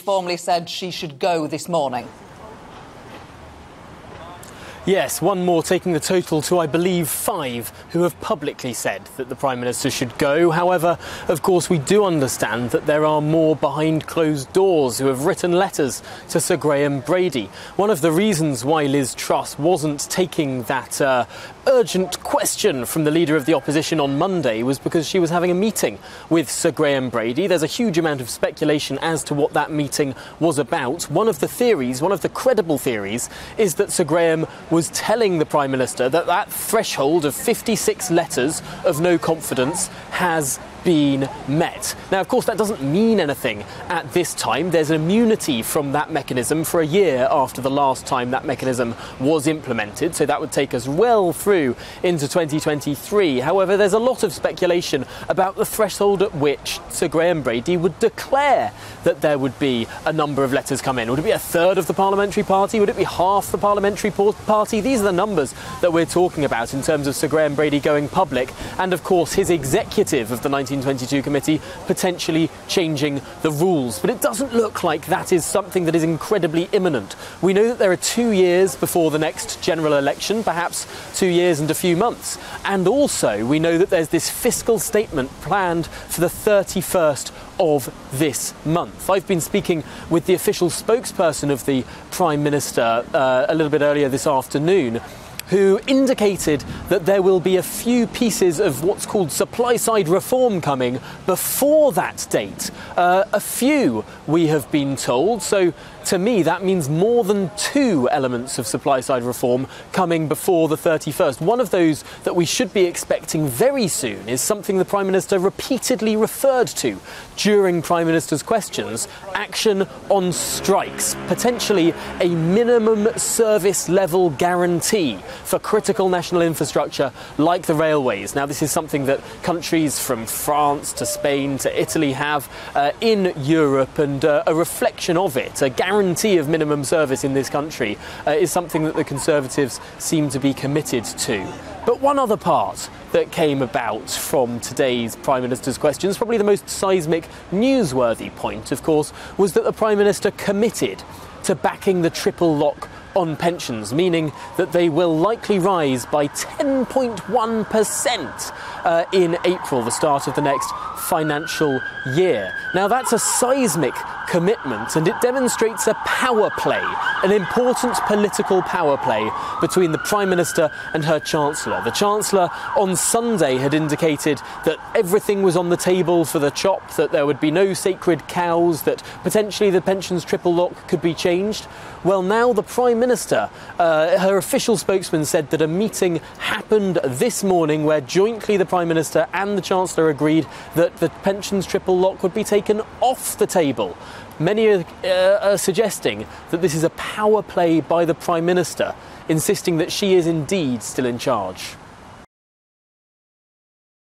formally said she should go this morning. Yes, one more, taking the total to, I believe, 5 who have publicly said that the Prime Minister should go. However, of course, we do understand that there are more behind closed doors who have written letters to Sir Graham Brady. One of the reasons why Liz Truss wasn't taking that urgent question from the Leader of the Opposition on Monday was because she was having a meeting with Sir Graham Brady. There's a huge amount of speculation as to what that meeting was about. One of the theories, one of the credible theories, is that Sir Graham was telling the Prime Minister that that threshold of 56 letters of no confidence has been met. Now, of course, that doesn't mean anything at this time. There's immunity from that mechanism for a year after the last time that mechanism was implemented, so that would take us well through into 2023. However, there's a lot of speculation about the threshold at which Sir Graham Brady would declare that there would be a number of letters come in. Would it be a third of the parliamentary party? Would it be half the parliamentary party? These are the numbers that we're talking about in terms of Sir Graham Brady going public, and of course his executive of the 1922 committee potentially changing the rules. But it doesn't look like that is something that is incredibly imminent. We know that there are 2 years before the next general election, perhaps 2 years and a few months. And also we know that there's this fiscal statement planned for the 31st of this month. I've been speaking with the official spokesperson of the Prime Minister a little bit earlier this afternoon, who indicated that there will be a few pieces of what's called supply-side reform coming before that date. A few, we have been told. So to me, that means more than 2 elements of supply-side reform coming before the 31st. One of those that we should be expecting very soon is something the Prime Minister repeatedly referred to during Prime Minister's questions: action on strikes, potentially a minimum service level guarantee for critical national infrastructure like the railways. Now, this is something that countries from France to Spain to Italy have in Europe, and a reflection of it, a guarantee of minimum service in this country, is something that the Conservatives seem to be committed to. But one other part that came about from today's Prime Minister's questions, probably the most seismic, newsworthy point, of course, was that the Prime Minister committed to backing the triple lock on pensions, meaning that they will likely rise by 10.1% in April, the start of the next financial year. Now, that's a seismic commitment, and it demonstrates a power play, an important political power play between the Prime Minister and her Chancellor. The Chancellor on Sunday had indicated that everything was on the table for the chop, that there would be no sacred cows, that potentially the pensions triple lock could be changed. Well, now the Prime Minister, her official spokesman, said that a meeting happened this morning where jointly the Prime Minister and the Chancellor agreed that the pensions triple lock would be taken off the table. Many are suggesting that this is a power play by the Prime Minister, insisting that she is indeed still in charge.